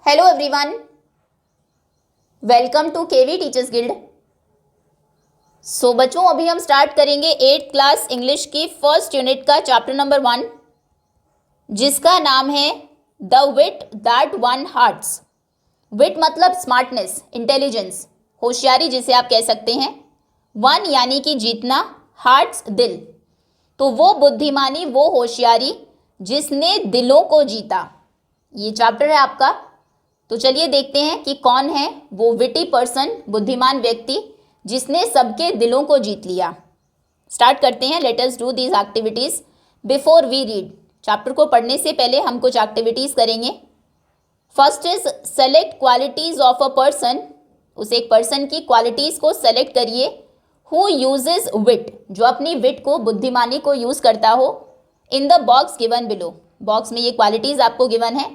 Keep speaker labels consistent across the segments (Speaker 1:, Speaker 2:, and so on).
Speaker 1: Hello everyone, welcome to KV teachers guild. बच्चों, अभी हम स्टार्ट करेंगे 8th क्लास इंग्लिश की फर्स्ट यूनिट का चैप्टर नंबर 1, जिसका नाम है the wit that won hearts. Wit मतलब स्मार्टनेस, इंटेलिजेंस, होशियारी जिसे आप कह सकते हैं। वन यानी कि जीतना, हार्ट्स दिल, तो वो बुद्धिमानी, वो होशियारी जिसने दिलों को जीता। ये चैप्टर है आपका। तो चलिए देखते हैं कि कौन है वो विटी पर्सन, बुद्धिमान व्यक्ति जिसने सबके दिलों को जीत लिया। स्टार्ट करते हैं। Let us do these activities before we read. Chapter को पढ़ने से पहले हम कुछ एक्टिविटीज करेंगे। First is select qualities of a person. उस एक पर्सन की क्वालिटीज को सेलेक्ट करिए। हु यूजेज विट, जो अपनी विट को, बुद्धिमानी को यूज करता हो। In the box given below, box में ये क्वालिटीज आपको गिवन है।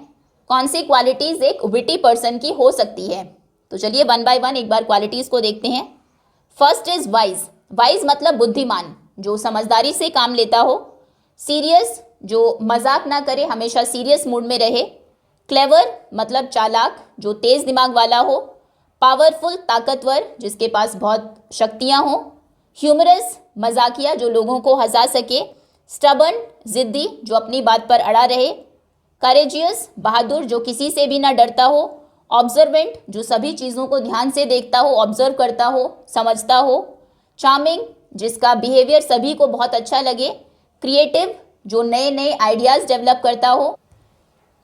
Speaker 1: कौन सी क्वालिटीज एक विटी पर्सन की हो सकती है? तो चलिए वन बाय वन एक बार क्वालिटीज को देखते हैं। First is wise. वाइज मतलब बुद्धिमान, जो समझदारी से काम लेता हो। सीरियस, जो मजाक ना करे, हमेशा सीरियस मूड में रहे। क्लेवर मतलब चालाक, जो तेज दिमाग वाला हो। पावरफुल ताकतवर, जिसके पास बहुत शक्तियां हो। ह्यूमरस मजाकिया, जो लोगों को हंसा सके। स्टबर्न जिद्दी, जो अपनी बात पर अड़ा रहे। करेजियस बहादुर, जो किसी से भी ना डरता हो। ऑब्जर्वेंट, जो सभी चीज़ों को ध्यान से देखता हो, ऑब्जर्व करता हो, समझता हो। चार्मिंग, जिसका बिहेवियर सभी को बहुत अच्छा लगे। क्रिएटिव, जो नए नए आइडियाज़ डेवलप करता हो।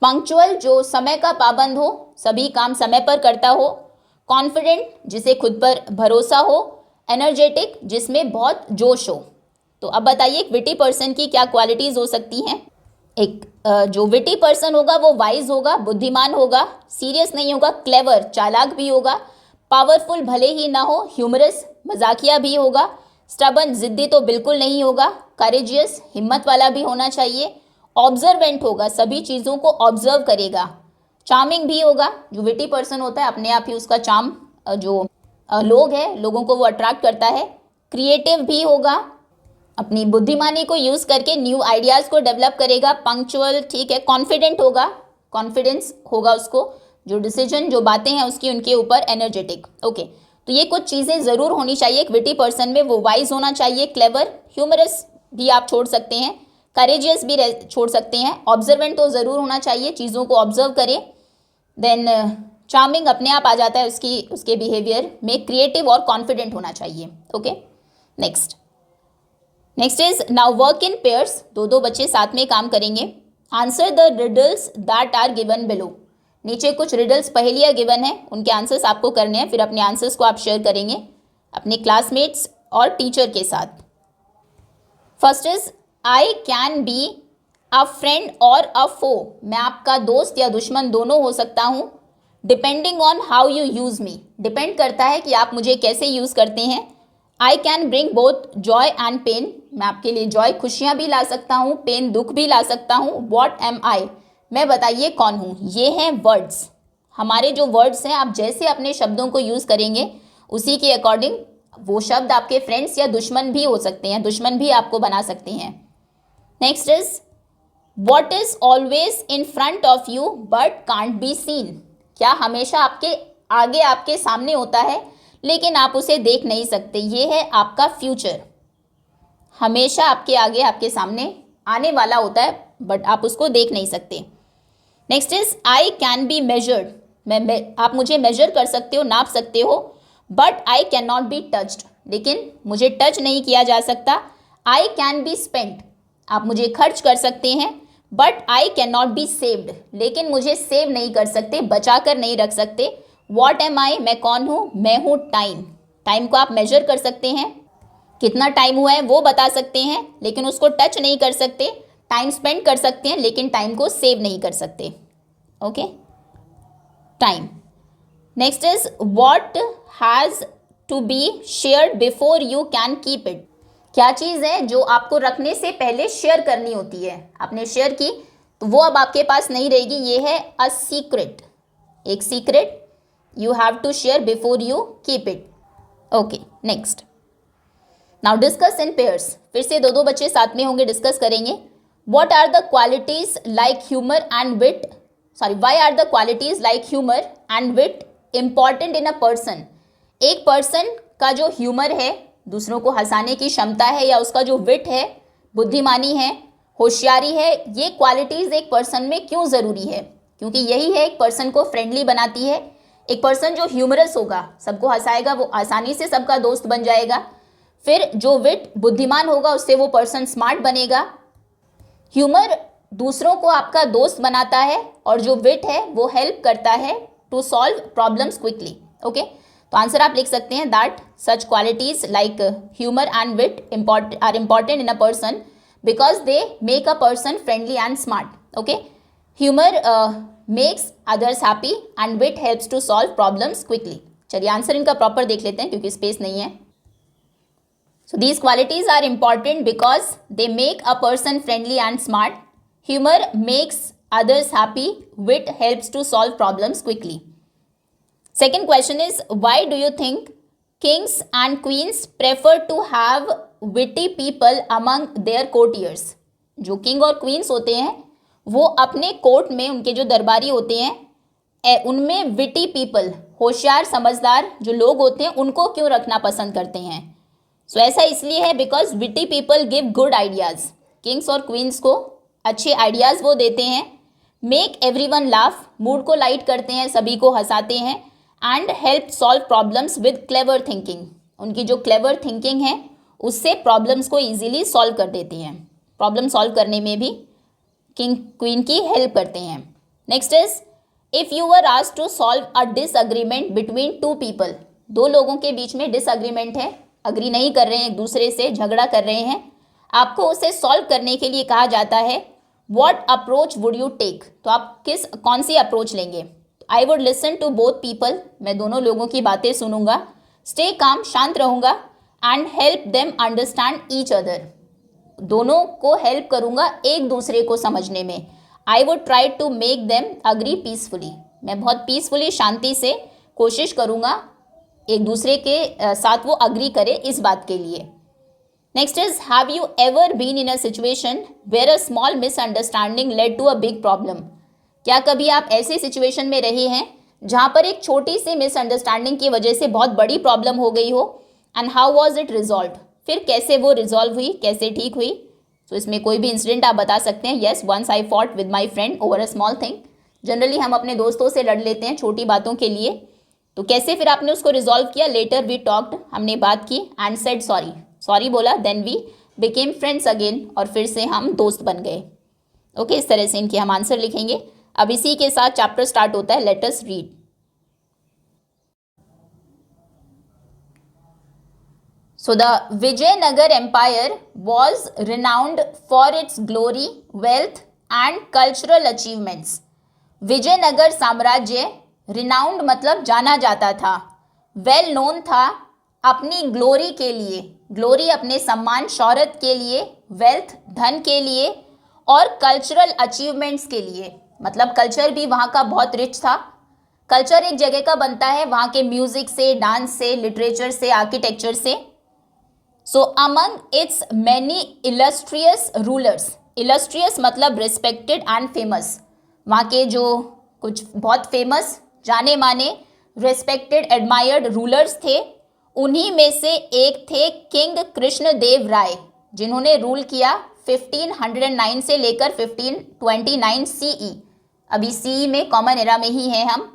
Speaker 1: पंक्चुअल, जो समय का पाबंद हो, सभी काम समय पर करता हो। कॉन्फिडेंट, जिसे खुद पर भरोसा हो। एनर्जेटिक, जिसमें बहुत जोश हो। तो अब बताइए एक विटी पर्सन की क्या क्वालिटीज़ हो सकती हैं। एक जो विटी पर्सन होगा वो वाइज होगा, बुद्धिमान होगा, सीरियस नहीं होगा, क्लेवर चालाक भी होगा, पावरफुल भले ही ना हो, ह्यूमरस मजाकिया भी होगा, स्टबर्न जिद्दी तो बिल्कुल नहीं होगा, करेजियस हिम्मत वाला भी होना चाहिए, ऑब्जर्वेंट होगा, सभी चीज़ों को ऑब्जर्व करेगा, चार्मिंग भी होगा, जो विटी पर्सन होता है अपने आप ही उसका चार्म जो लोग है, लोगों को वो अट्रैक्ट करता है। क्रिएटिव भी होगा, अपनी बुद्धिमानी को यूज़ करके न्यू आइडियाज़ को डेवलप करेगा। पंक्चुअल, ठीक है। कॉन्फिडेंट होगा, कॉन्फिडेंस होगा उसको, जो डिसीजन, जो बातें हैं उसकी उनके ऊपर। Energetic, okay. तो ये कुछ चीज़ें ज़रूर होनी चाहिए एक विटी पर्सन में। वो वाइज होना चाहिए, क्लेवर, ह्यूमरस भी आप छोड़ सकते हैं, करेजियस भी छोड़ सकते हैं। ऑब्जर्वेंट तो ज़रूर होना चाहिए, चीज़ों को ऑब्जर्व करे। देन चार्मिंग अपने आप आ जाता है उसके बिहेवियर में। क्रिएटिव और कॉन्फिडेंट होना चाहिए, okay. Next is now work in pairs. दो बच्चे साथ में काम करेंगे। Answer the riddles that are given below. नीचे कुछ रिडल्स, पहेलियाँ गिवन है, उनके आंसर्स आपको करने हैं। फिर अपने आंसर्स को आप शेयर करेंगे अपने क्लासमेट्स और टीचर के साथ। First is I can be a friend और अ फो। मैं आपका दोस्त या दुश्मन दोनों हो सकता हूँ। Depending on how you use me, depend करता है कि आप मुझे कैसे यूज़ करते हैं। I can bring both joy and pain. मैं आपके लिए जॉय खुशियाँ भी ला सकता हूँ, पेन दुख भी ला सकता हूँ। वॉट एम आई, मैं बताइए कौन हूँ। ये हैं वर्ड्स, हमारे जो वर्ड्स हैं। आप जैसे अपने शब्दों को यूज़ करेंगे उसी के अकॉर्डिंग वो शब्द आपके फ्रेंड्स या दुश्मन भी हो सकते हैं, दुश्मन भी आपको बना सकते हैं। Next is what is always in front of you but can't be seen. क्या हमेशा आपके आगे, आपके सामने होता है लेकिन आप उसे देख नहीं सकते। ये है आपका फ्यूचर। हमेशा आपके आगे, आपके सामने आने वाला होता है बट आप उसको देख नहीं सकते। Next is I can be measured. आप मुझे मेजर कर सकते हो, नाप सकते हो। But I can not be touched, लेकिन मुझे टच नहीं किया जा सकता। आई कैन बी स्पेंट, आप मुझे खर्च कर सकते हैं। But I can not be saved, लेकिन मुझे सेव नहीं कर सकते, बचा कर नहीं रख सकते। वॉट एम आई, मैं कौन हूँ? मैं हूँ टाइम। टाइम को आप मेजर कर सकते हैं, कितना टाइम हुआ है वो बता सकते हैं, लेकिन उसको टच नहीं कर सकते। टाइम स्पेंड कर सकते हैं लेकिन टाइम को सेव नहीं कर सकते, okay. Time. Next is what has to be shared before you can keep it. क्या चीज़ है जो आपको रखने से पहले शेयर करनी होती है। आपने शेयर की तो वो अब आपके पास नहीं रहेगी। ये है अ सीक्रेट, एक secret you have to share before you keep it, okay. Next, now discuss in pairs. फिर से दो बच्चे साथ में होंगे, डिस्कस करेंगे। What are the qualities like humour and wit why are the qualities like humor and wit important in a person? एक person का जो ह्यूमर है, दूसरों को हंसाने की क्षमता है, या उसका जो विट है, बुद्धिमानी है, होशियारी है, ये क्वालिटीज़ एक पर्सन में क्यों ज़रूरी है? क्योंकि यही है एक पर्सन को फ्रेंडली बनाती है। एक पर्सन जो ह्यूमरस होगा, सबको हंसाएगा, वो आसानी से सबका दोस्त बन जाएगा। फिर जो विट बुद्धिमान होगा, उससे वो पर्सन स्मार्ट बनेगा। ह्यूमर दूसरों को आपका दोस्त बनाता है, और जो विट है वो हेल्प करता है to solve problems quickly. Okay, तो आंसर आप लिख सकते हैं that such qualities like humour and wit are important in a person because they make a person friendly and smart. Okay, humour makes others happy and wit helps to solve problems quickly. चलिए answer इनका proper देख लेते हैं क्योंकि space नहीं है। So these qualities are important because they make a person friendly and smart. Humor makes others happy. Wit helps to solve problems quickly. Second question is, why do you think kings and queens prefer to have witty people among their courtiers? जो king और queens होते हैं वो अपने court में, उनके जो दरबारी होते हैं उनमें विटी पीपल, होशियार समझदार जो लोग होते हैं, उनको क्यों रखना पसंद करते हैं? सो ऐसा इसलिए है because witty people give good ideas. Kings और क्वींस को अच्छे आइडियाज़ वो देते हैं। मेक एवरीवन लाफ, मूड को लाइट करते हैं, सभी को हंसाते हैं। And help solve problems with clever thinking, उनकी जो क्लेवर थिंकिंग है उससे प्रॉब्लम्स को ईजिली सॉल्व कर देते हैं। प्रॉब्लम सॉल्व करने में भी किंग क्वीन की हेल्प करते हैं। Next is, if you were asked to solve a disagreement between two people, दो लोगों के बीच में डिसएग्रीमेंट है, अग्री नहीं कर रहे हैं, एक दूसरे से झगड़ा कर रहे हैं, आपको उसे सॉल्व करने के लिए कहा जाता है what approach would you take, तो आप कौन सी अप्रोच लेंगे? I would listen to both people, मैं दोनों लोगों की बातें सुनूंगा। स्टे काम, शांत रहूंगा। And help them understand each other, दोनों को हेल्प करूंगा एक दूसरे को समझने में। I would try to make them agree peacefully, मैं बहुत पीसफुली, शांति से कोशिश करूंगा एक दूसरे के साथ वो अग्री करे इस बात के लिए। Next is, have you ever been in a situation where a small misunderstanding led to a big problem? क्या कभी आप ऐसी सिचुएशन में रहे हैं जहाँ पर एक छोटी सी मिसअंडरस्टैंडिंग की वजह से बहुत बड़ी प्रॉब्लम हो गई हो? And how was it resolve, फिर कैसे वो रिजॉल्व हुई, कैसे ठीक हुई? तो इसमें कोई भी इंसिडेंट आप बता सकते हैं। Yes, once I fought with my friend over a small thing. Generally हम अपने दोस्तों से लड़ लेते हैं छोटी बातों के लिए, तो कैसे फिर आपने उसको रिजॉल्व किया? लेटर वी टॉक्ड, हमने बात की, एंड सेड सॉरी, सॉरी बोला, then we became friends again, और फिर से हम दोस्त बन गए। ओके, इस तरह से इनके हम आंसर लिखेंगे। अब इसी के साथ चैप्टर स्टार्ट होता है, let us read. So the Vijayanagar Empire was renowned for its glory, wealth and cultural achievements. Vijayanagara साम्राज्य, रिनाउंड मतलब जाना जाता था, वेल नोन था अपनी ग्लोरी के लिए, ग्लोरी अपने सम्मान शौहरत के लिए, वेल्थ धन के लिए, और कल्चरल अचीवमेंट्स के लिए, मतलब कल्चर भी वहाँ का बहुत रिच था। कल्चर एक जगह का बनता है वहाँ के म्यूजिक से, डांस से, लिटरेचर से, आर्किटेक्चर से। सो among it's many illustrious rulers, illustrious मतलब रिस्पेक्टेड एंड फेमस, वहाँ के जो कुछ बहुत फेमस, जाने माने, रिस्पेक्टेड, एडमायर्ड रूलर्स थे, उन्हीं में से एक थे किंग कृष्णदेव राय, जिन्होंने रूल किया 1509 से लेकर 1529 सीई। अभी सीई में कॉमन एरा में ही हैं हम।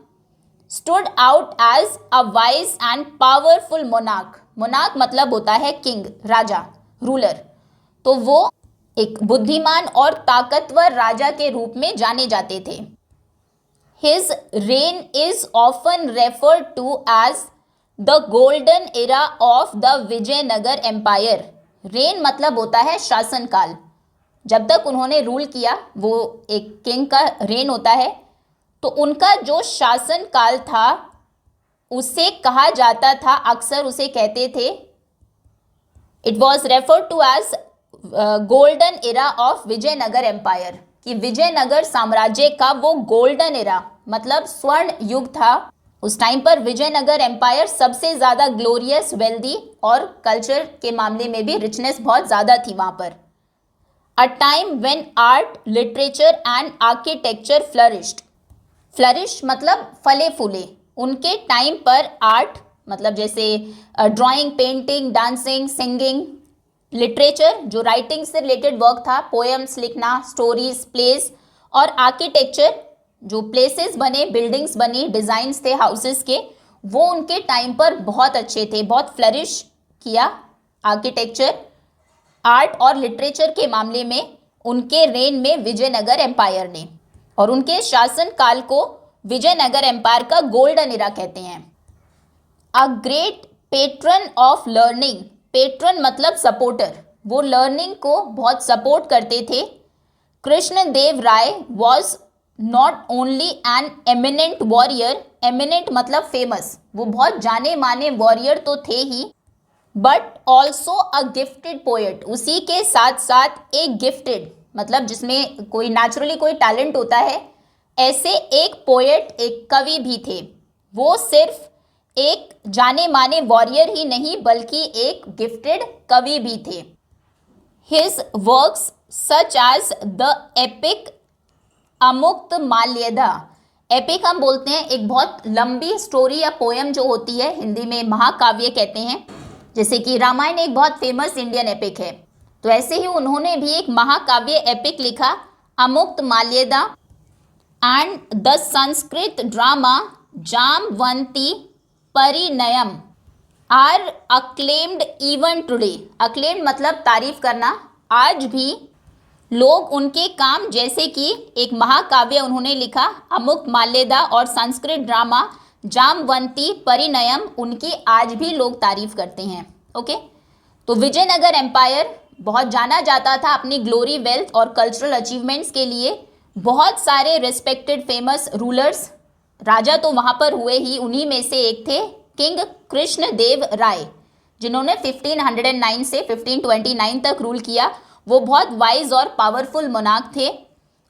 Speaker 1: Stood out as a wise and powerful monarch, monarch मतलब होता है किंग, राजा, रूलर, तो वो एक बुद्धिमान और ताकतवर राजा के रूप में जाने जाते थे। His reign is often referred to as the golden era of the Vijayanagara empire. Reign मतलब होता है शासन काल, जब तक उन्होंने रूल किया, वो एक किंग का रेन होता है, तो उनका जो शासन काल था उसे कहा जाता था, अक्सर उसे कहते थे, it was referred to as golden era of Vijayanagara empire, कि विजयनगर साम्राज्य का वो गोल्डन एरा मतलब स्वर्ण युग था। उस टाइम पर विजयनगर एम्पायर सबसे ज़्यादा ग्लोरियस, वेल्दी, और कल्चर के मामले में भी रिचनेस बहुत ज़्यादा थी वहाँ पर। A time when art, literature and architecture flourished, flourish मतलब फले फूले। उनके टाइम पर आर्ट मतलब जैसे drawing, painting, dancing, singing, literature जो राइटिंग से रिलेटेड वर्क था, पोएम्स लिखना, स्टोरीज, प्लेस, और आर्किटेक्चर जो प्लेसेस बने, बिल्डिंग्स बनी, डिजाइन्स थे हाउसेस के, वो उनके टाइम पर बहुत अच्छे थे, बहुत फ्लरिश किया। आर्किटेक्चर, आर्ट और लिटरेचर के मामले में उनके रेन में विजयनगर एम्पायर ने, और उनके शासन काल को विजयनगर एम्पायर का गोल्डन इरा कहते हैं। A great patron of learning, patron मतलब सपोर्टर, वो लर्निंग को बहुत सपोर्ट करते थे। Krishnadeva Raya was not only an eminent warrior, eminent मतलब फेमस, वो बहुत जाने माने वॉरियर तो थे ही, but also a gifted poet, उसी के साथ साथ एक गिफ्टेड मतलब जिसमें कोई नेचुरली कोई टैलेंट होता है, ऐसे एक पोएट, एक कवि भी थे। वो सिर्फ एक जाने माने वॉरियर ही नहीं बल्कि एक गिफ्टेड कवि भी थे। His works such as the epic Amuktamalyada, epic हम बोलते हैं एक बहुत लंबी स्टोरी या पोएम जो होती है, हिंदी में महाकाव्य कहते हैं, जैसे कि रामायण एक बहुत फेमस इंडियन एपिक है, तो ऐसे ही उन्होंने भी एक महाकाव्य एपिक लिखा, Amuktamalyada, and the Sanskrit drama Jambavati Parinayam are acclaimed even today, acclaimed मतलब तारीफ करना, आज भी लोग उनके काम, जैसे कि एक महाकाव्य उन्होंने लिखा अमुक्त माल्यदा और संस्कृत ड्रामा जामवंती परिणयम, उनकी आज भी लोग तारीफ करते हैं। ओके, तो विजयनगर एम्पायर बहुत जाना जाता था अपनी ग्लोरी, वेल्थ और कल्चरल अचीवमेंट्स के लिए। बहुत सारे रिस्पेक्टेड फेमस रूलर्स, राजा तो वहाँ पर हुए ही, उन्हीं में से एक थे किंग कृष्णदेव राय, जिन्होंने 1509 से 1529 तक रूल किया। वो बहुत वाइज और पावरफुल मोनार्क थे।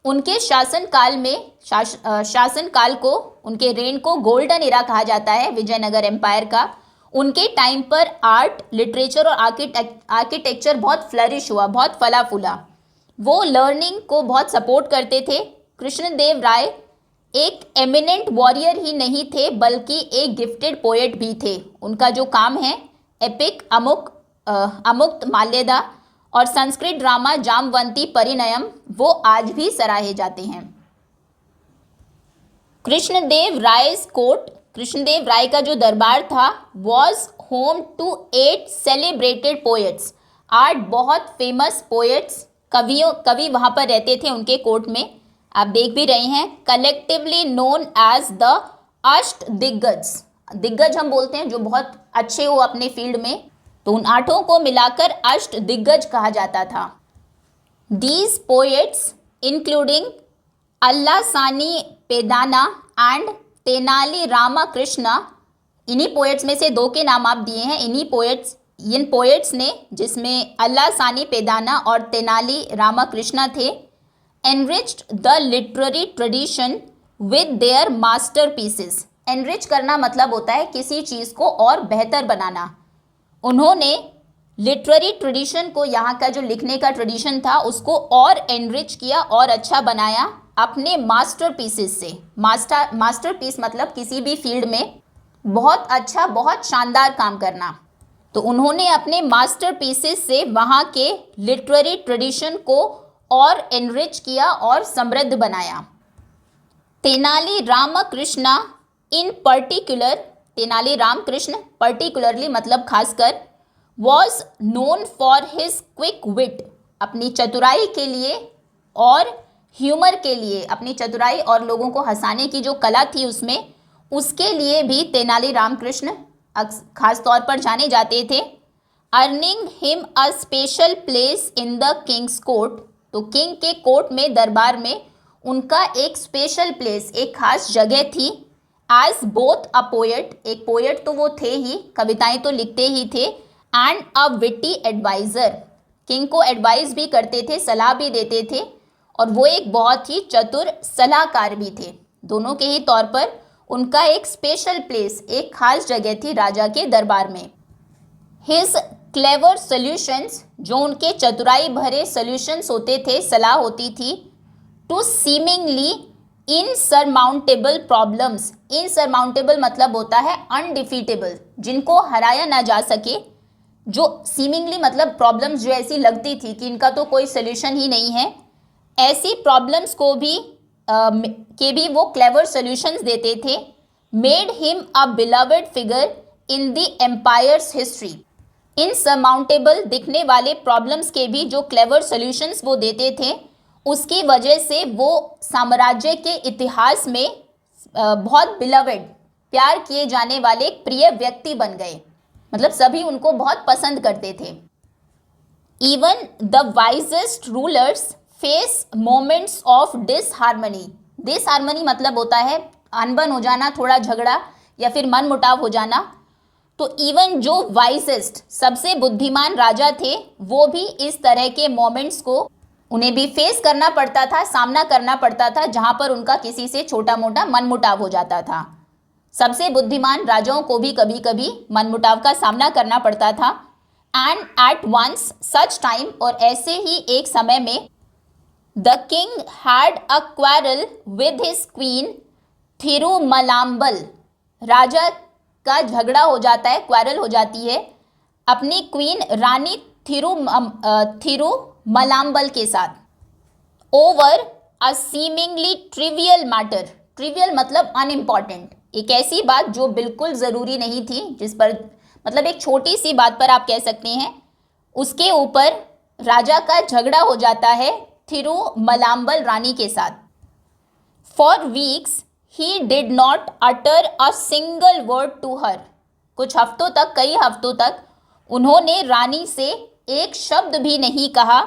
Speaker 1: उनके शासन काल में शासन काल को, उनके रेन को गोल्डन इरा कहा जाता है विजयनगर एम्पायर का। उनके टाइम पर आर्ट, लिटरेचर और आर्किटेक्चर बहुत फ्लरिश हुआ, बहुत फला फूला। वो लर्निंग को बहुत सपोर्ट करते थे। कृष्णदेव राय एक एमिनेंट वॉरियर ही नहीं थे बल्कि एक गिफ्टेड पोएट भी थे। उनका जो काम है एपिक अमुक्त माल्यदा और संस्कृत ड्रामा जामवंती परिणयम, वो आज भी सराहे जाते हैं। कृष्णदेव राय's कोर्ट, कृष्णदेव राय का जो दरबार था, was home to 8 celebrated poets, 8 बहुत फेमस पोएट्स, कवि वहाँ पर रहते थे उनके कोर्ट में। आप देख भी रहे हैं, कलेक्टिवली नोन एज द अष्ट दिग्गज, दिग्गज हम बोलते हैं जो बहुत अच्छे हो अपने फील्ड में, तो उन 8 को मिलाकर अष्ट दिग्गज कहा जाता था। These poets including Allasani Peddana and Tenali Ramakrishna, इन्हीं पोएट्स में से 2 के नाम आप दिए हैं। इन पोएट्स ने, जिसमें अल्लासानी पेदाना और तेनाली रामकृष्णा थे, enriched the literary tradition with their masterpieces. Enrich करना मतलब होता है किसी चीज़ को और बेहतर बनाना। उन्होंने लिटरेरी ट्रेडिशन को, यहाँ का जो लिखने का ट्रेडिशन था, उसको और एनरिच किया और अच्छा बनाया अपने मास्टरपीसेस से। मास्टरपीस मतलब किसी भी फील्ड में बहुत अच्छा, बहुत शानदार काम करना। तो उन्होंने अपने मास्टरपीसेस से वहाँ के लिटरेरी ट्रेडिशन को और एनरिच किया और समृद्ध बनाया। Tenali Ramakrishna in particular, Tenali Ramakrishna particularly मतलब खासकर, was known for his quick wit, अपनी चतुराई के लिए और ह्यूमर के लिए, अपनी चतुराई और लोगों को हंसाने की जो कला थी उसमें, उसके लिए भी तेनाली रामकृष्ण खास तौर पर जाने जाते थे। Earning him a special place in the Kings court, तो किंग के कोर्ट में, दरबार में उनका एक स्पेशल प्लेस, एक खास जगह थी। एज बोथ अ पोएट, एक पोएट तो वो थे ही, कविताएं तो लिखते ही थे, and a witty adviser, king को एडवाइस भी करते थे, सलाह भी देते थे, और वो एक बहुत ही चतुर सलाहकार भी थे। दोनों के ही तौर पर उनका एक स्पेशल प्लेस, एक खास जगह थी राजा के दरबार में। हिज क्लेवर सोल्यूशंस, जो उनके चतुराई भरे सोल्यूशंस होते थे, सलाह होती थी, टू सीमिंगली इनसरमाउंटेबल प्रॉब्लम्स। इनसरमाउंटेबल मतलब होता है अनडिफीटेबल, जिनको हराया ना जा सके, जो सीमिंगली मतलब प्रॉब्लम्स जो ऐसी लगती थी कि इनका तो कोई सोल्यूशन ही नहीं है, ऐसी प्रॉब्लम्स को भी के भी वो क्लेवर सॉल्यूशंस देते थे। Made him a beloved figure in the empire's history. Insurmountable दिखने वाले प्रॉब्लम्स के भी जो क्लेवर सॉल्यूशंस वो देते थे, उसकी वजह से वो साम्राज्य के इतिहास में बहुत बिलवड, प्यार किए जाने वाले एक प्रिय व्यक्ति बन गए, मतलब सभी उनको बहुत पसंद करते थे। Even the wisest rulers face moments of disharmony. Disharmony मतलब होता है अनबन हो जाना, थोड़ा झगड़ा या फिर मन मुटाव हो जाना। तो इवन जो वाइजेस्ट, सबसे बुद्धिमान राजा थे, वो भी इस तरह के मोमेंट्स को उन्हें भी फेस करना पड़ता था, सामना करना पड़ता था, जहां पर उनका किसी से छोटा मोटा मनमुटाव हो जाता था। सबसे बुद्धिमान राजाओं को भी कभी कभी मनमुटाव का सामना करना पड़ता था। And at once such time, और ऐसे ही एक समय में, the king had a quarrel with his queen Thirumalambal. राजा का झगड़ा हो जाता है, क्वारल हो जाती है अपनी क्वीन रानी थिरुमलाम्बल के साथ। Over a seemingly trivial matter. Trivial मतलब अनइम्पॉर्टेंट, एक ऐसी बात जो बिल्कुल ज़रूरी नहीं थी, जिस पर मतलब एक छोटी सी बात पर आप कह सकते हैं, उसके ऊपर राजा का झगड़ा हो जाता है थिरुमलाम्बल रानी के साथ। For weeks he did not utter a single word to her. कुछ हफ्तों तक, कई हफ्तों तक उन्होंने रानी से एक शब्द भी नहीं कहा।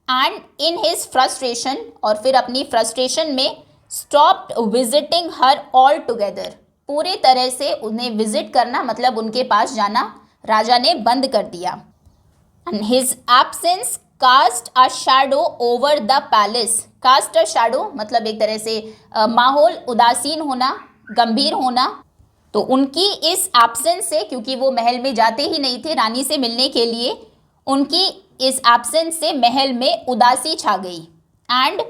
Speaker 1: एंड इन हिज फ्रस्ट्रेशन, और फिर अपनी फ्रस्ट्रेशन में, stopped visiting her all together. पूरे तरह से उन्हें विजिट करना मतलब उनके पास जाना राजा ने बंद कर दिया। And his absence cast a shadow over the palace. Cast a shadow मतलब एक तरह से माहौल उदासीन होना, गंभीर होना। तो उनकी इस एब्सेंस से, क्योंकि वो महल में जाते ही नहीं थे रानी से मिलने के लिए, उनकी इस एब्सेंस से महल में उदासी छा गई। And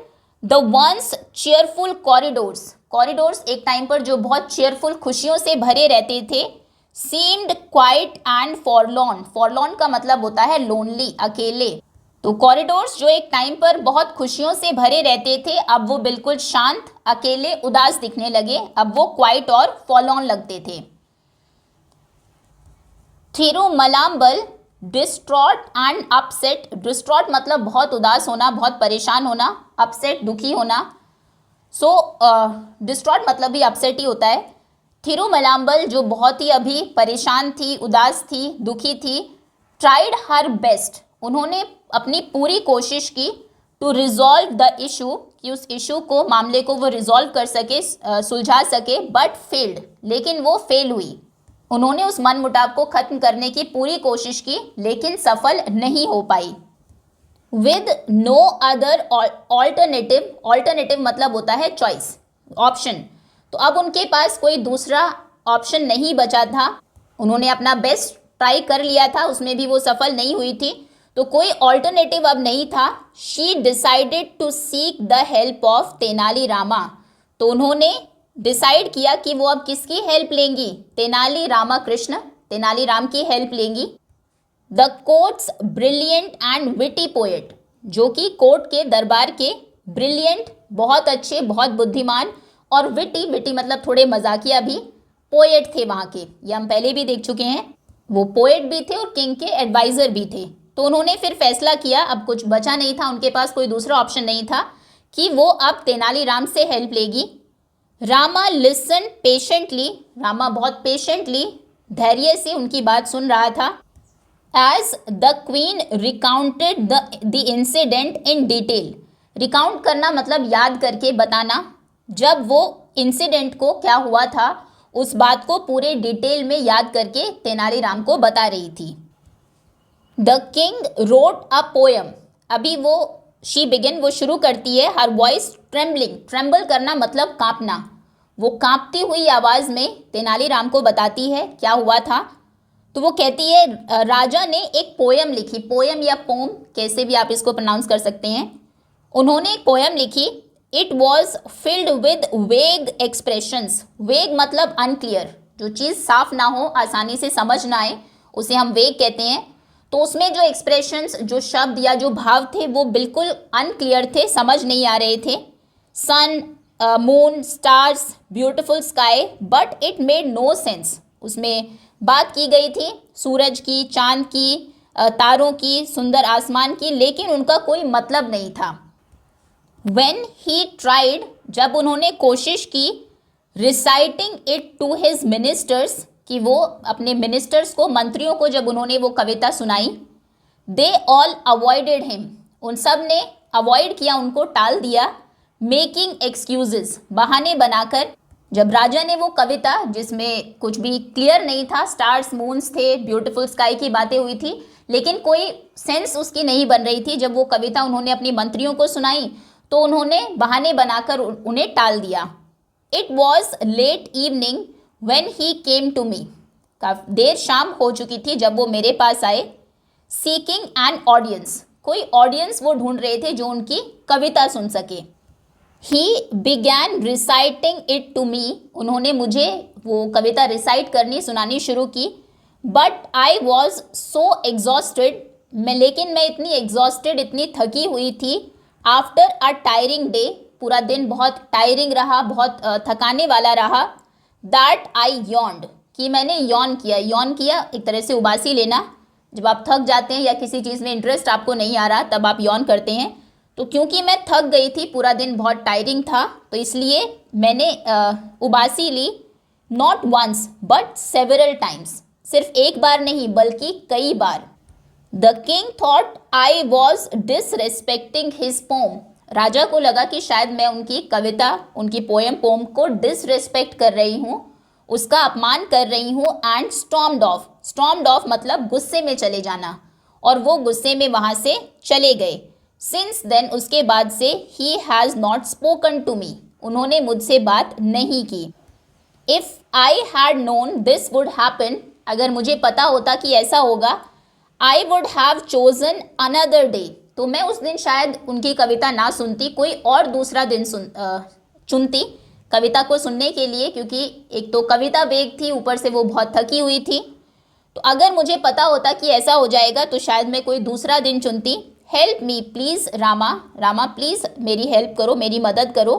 Speaker 1: the ones cheerful corridors. Corridors एक टाइम पर जो बहुत चेयरफुल, खुशियों से भरे रहते थे, सीम्ड क्वाइट एंड फॉरलॉन। फॉरलॉन का मतलब होता है लोनली, अकेले। तो कॉरिडोर्स जो एक टाइम पर बहुत खुशियों से भरे रहते थे, अब वो बिल्कुल शांत, अकेले, उदास दिखने लगे। अब वो क्वाइट और फॉरलॉन लगते थे। थिरुमलाम्बल डिस्ट्रॉट एंड अपसेट। डिस्ट्रॉट मतलब बहुत उदास होना, बहुत परेशान होना, अपसेट दुखी होना। सो डिस्ट्रॉट मतलब भी अपसेट ही होता है। थिरुमलाम्बल जो बहुत ही अभी परेशान थी, उदास थी, दुखी थी, ट्राइड हर बेस्ट। उन्होंने अपनी पूरी कोशिश की टू रिजॉल्व द इशू, कि उस इशू को, मामले को वो रिजॉल्व कर सके, सुलझा सके, बट फेल्ड, लेकिन वो फेल हुई। उन्होंने उस मन मुटाव को खत्म करने की पूरी कोशिश की, लेकिन सफल नहीं हो पाई। With no other alternative. Alternative मतलब होता है चॉइस, ऑप्शन। तो अब उनके पास कोई दूसरा ऑप्शन नहीं बचा था। उन्होंने अपना बेस्ट ट्राई कर लिया था, उसमें भी वो सफल नहीं हुई थी, तो कोई ऑल्टरनेटिव अब नहीं था। She decided to seek the help of Tenali Rama. तो उन्होंने डिसाइड किया कि वो अब किसकी हेल्प लेंगी? तेनाली रामा कृष्ण, तेनाली राम की हेल्प लेंगी। The courts brilliant and witty poet, जो कि कोर्ट के, दरबार के ब्रिलियंट, बहुत अच्छे, बहुत बुद्धिमान, और विटी, विटी मतलब थोड़े मजाकिया भी, पोएट थे वहाँ के। ये हम पहले भी देख चुके हैं। वो पोएट भी थे और किंग के एडवाइज़र भी थे। तो उन्होंने फिर फैसला किया, अब कुछ बचा नहीं था, उनके पास कोई दूसरा ऑप्शन नहीं था, कि वो अब तेनालीराम से हेल्प लेगी। Rama listen patiently. रामा बहुत पेशेंटली, धैर्य से उनकी बात सुन रहा था। As the queen recounted the incident in detail. Recount करना मतलब याद करके बताना। जब वो इंसिडेंट को, क्या हुआ था, उस बात को पूरे डिटेल में याद करके तेनालीराम को बता रही थी। The king wrote a poem. अभी वो शी बिगिन, वो शुरू करती है। Her voice trembling. ट्रेम्बल करना मतलब कांपना। वो कांपती हुई आवाज़ में तेनालीराम को बताती है क्या हुआ था। तो वो कहती है, राजा ने एक पोएम लिखी। पोएम या पोम, कैसे भी आप इसको प्रोनाउंस कर सकते हैं। उन्होंने एक पोएम लिखी इट वॉज फिल्ड विद वेग एक्सप्रेशंस। वेग मतलब अनक्लियर, जो चीज़ साफ ना हो, आसानी से समझ ना आए, उसे हम वेग कहते हैं। तो उसमें जो एक्सप्रेशंस, जो शब्द या जो भाव थे वो बिल्कुल अनक्लियर थे, समझ नहीं आ रहे थे। Sun, moon, stars, beautiful sky, but it made no sense. उसमें बात की गई थी सूरज की, चांद की, तारों की, सुंदर आसमान की, लेकिन उनका कोई मतलब नहीं था। When he tried, जब उन्होंने कोशिश की, reciting it to his ministers, कि वो अपने मिनिस्टर्स को, मंत्रियों को जब उन्होंने वो कविता सुनाई, they all avoided him, उन सब ने अवॉइड किया, उनको टाल दिया, making excuses, बहाने बनाकर। जब राजा ने वो कविता, जिसमें कुछ भी क्लियर नहीं था, स्टार्स, मून्स थे, ब्यूटीफुल स्काई की बातें हुई थी, लेकिन कोई सेंस उसकी नहीं बन रही थी, जब वो कविता उन्होंने अपनी मंत्रियों को सुनाई तो उन्होंने बहाने बनाकर उन्हें टाल दिया। It was late evening when he came to me, काफ़ी देर शाम हो चुकी थी जब वो मेरे पास आए। सीकिंग एन ऑडियंस, कोई ऑडियंस वो ढूंढ रहे थे जो उनकी कविता सुन सके। He began reciting it to me, उन्होंने मुझे वो कविता रिसाइट करनी, सुनानी शुरू की। But I was so exhausted, लेकिन मैं इतनी एग्जॉस्टेड, इतनी थकी हुई थी। आफ्टर अ टायरिंग डे, पूरा दिन बहुत टायरिंग रहा, बहुत थकाने वाला रहा। दैट आई यॉन्ड, कि मैंने यॉन किया। यॉन किया एक तरह से उबासी लेना, जब आप थक जाते हैं या किसी चीज़ में इंटरेस्ट आपको नहीं आ रहा तब आप यॉन करते हैं। तो क्योंकि मैं थक गई थी, पूरा दिन बहुत टायरिंग था, तो इसलिए मैंने उबासी ली। Not once but several times, सिर्फ एक बार नहीं बल्कि कई बार। The king thought I was disrespecting his poem, राजा को लगा कि शायद मैं उनकी कविता, उनकी पोम को डिसरेस्पेक्ट कर रही हूँ, उसका अपमान कर रही हूँ। And stormed of, stormed of मतलब गुस्से में चले जाना, और वो गुस्से में वहाँ से चले गए। सिंस देन, उसके बाद से, he has not spoken to me, उन्होंने मुझसे बात नहीं की। If I had known this would happen, अगर मुझे पता होता कि ऐसा होगा, I would have chosen another day, तो मैं उस दिन शायद उनकी कविता ना सुनती, कोई और दूसरा दिन चुनती कविता को सुनने के लिए, क्योंकि एक तो कविता वेग थी, ऊपर से वो बहुत थकी हुई थी। तो अगर मुझे पता होता कि ऐसा हो जाएगा तो शायद मैं कोई दूसरा दिन चुनती। Help me please Rama, Rama please मेरी हेल्प करो, मेरी मदद करो।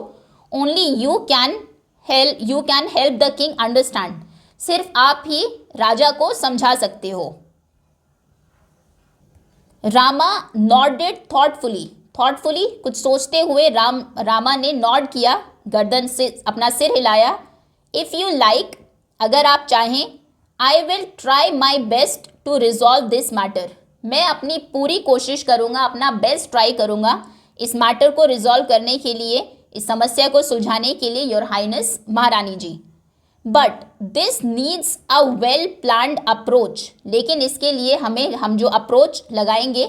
Speaker 1: Only you can help the king understand, सिर्फ आप ही राजा को समझा सकते हो। रामा नॉडेड थॉटफुली, थॉटफुली कुछ सोचते हुए रामा ने नॉड किया, गर्दन से अपना सिर हिलाया। इफ़ यू लाइक, अगर आप चाहें, I will try my best to resolve this matter, मैं अपनी पूरी कोशिश करूँगा, अपना बेस्ट ट्राई करूँगा इस मैटर को रिजॉल्व करने के लिए, इस समस्या को सुलझाने के लिए, योर हाइनेस महारानी जी। But this needs a well planned approach, लेकिन इसके लिए हम जो अप्रोच लगाएंगे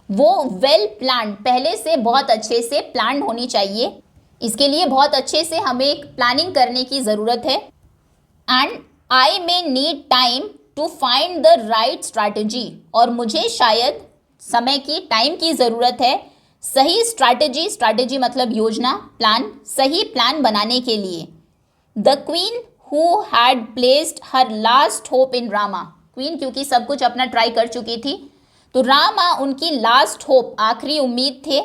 Speaker 1: वो वेल प्लान्ड, पहले से बहुत अच्छे से प्लान्ड होनी चाहिए। इसके लिए बहुत अच्छे से हमें एक प्लानिंग करने की ज़रूरत है। And I may need time to find the right strategy, और मुझे शायद समय की, टाइम की ज़रूरत है सही स्ट्रैटेजी, स्ट्रैटेजी मतलब योजना, प्लान, सही प्लान बनाने के लिए। The queen who had placed her last hope in Rama, queen क्योंकि सब कुछ अपना ट्राई कर चुकी थी, तो रामा उनकी लास्ट होप, आखिरी उम्मीद थे।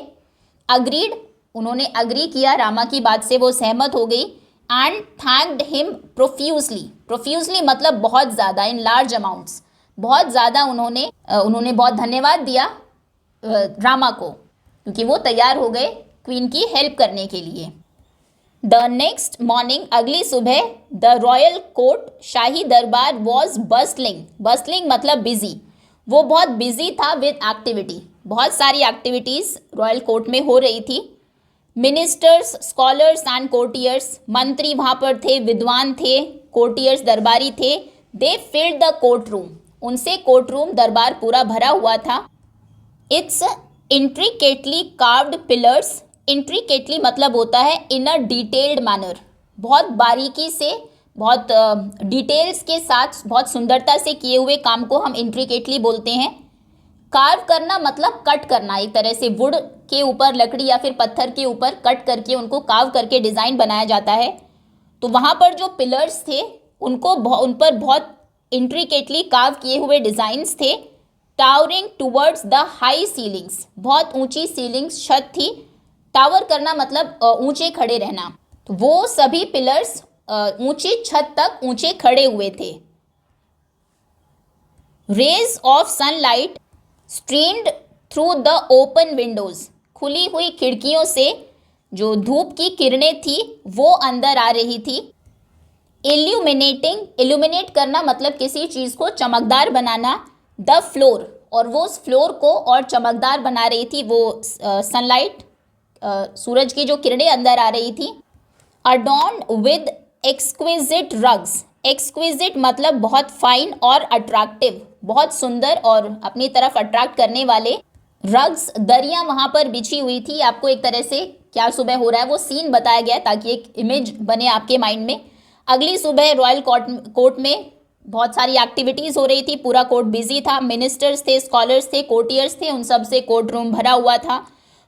Speaker 1: अग्रीड, उन्होंने अग्री किया, रामा की बात से वो सहमत हो गई। And thanked him profusely, profusely मतलब बहुत ज़्यादा, इन लार्ज अमाउंट्स, बहुत ज़्यादा उन्होंने बहुत धन्यवाद दिया रामा को, क्योंकि वो तैयार हो गए क्वीन की हेल्प करने के लिए। द नेक्स्ट मॉर्निंग, अगली सुबह, द रॉयल कोर्ट, शाही दरबार वॉज बस्टलिंग, बस्टलिंग मतलब बिजी, वो बहुत बिजी था विद एक्टिविटी, बहुत सारी एक्टिविटीज़ रॉयल कोर्ट में हो रही थी। मिनिस्टर्स, स्कॉलर्स एंड कोर्टियर्स, मंत्री वहाँ पर थे, विद्वान थे, कोर्टियर्स दरबारी थे। दे फिल्ड द कोर्ट रूम, उनसे कोर्ट रूम, दरबार पूरा भरा हुआ था। It's intricately carved pillars, intricately मतलब होता है इन अ डिटेल्ड मैनर, बहुत बारीकी से, बहुत डिटेल्स के साथ, बहुत सुंदरता से किए हुए काम को हम इंट्रिकेटली बोलते हैं। कार्व करना मतलब कट करना, एक तरह से वुड के ऊपर, लकड़ी या फिर पत्थर के ऊपर कट करके उनको कार्व करके डिज़ाइन बनाया जाता है। तो वहाँ पर जो पिलर्स थे उनको उन पर बहुत इंट्रिकेटली कार्व किए हुए डिज़ाइंस थे। Towering towards the high ceilings, बहुत ऊंची सीलिंग्स, छत थी। टावर करना मतलब ऊंचे खड़े रहना। तो वो सभी पिलर्स ऊंची छत तक ऊंचे खड़े हुए थे। Rays of sunlight streamed through the open windows, खुली हुई खिड़कियों से जो धूप की किरणें थी वो अंदर आ रही थी। इल्यूमिनेटिंग, इल्यूमिनेट करना मतलब किसी चीज़ को चमकदार बनाना। द फ्लोर, और वो उस फ्लोर को और चमकदार बना रही थी वो सनलाइट, सूरज की जो किरणें अंदर आ रही थी। अडॉर्न्ड विद एक्सक्विजिट रग्स, एक्सक्विजिट मतलब बहुत फाइन और अट्रैक्टिव, बहुत सुंदर और अपनी तरफ अट्रैक्ट करने वाले रग्स, दरियाँ वहाँ पर बिछी हुई थी। आपको एक तरह से क्या सुबह हो रहा है वो सीन बताया गया ताकि एक इमेज बने आपके माइंड में। अगली सुबह रॉयल कोर्ट में बहुत सारी एक्टिविटीज़ हो रही थी, पूरा कोर्ट बिजी था। मिनिस्टर्स थे, स्कॉलर्स थे, कोर्टियर्स थे, उन सब से कोर्ट रूम भरा हुआ था।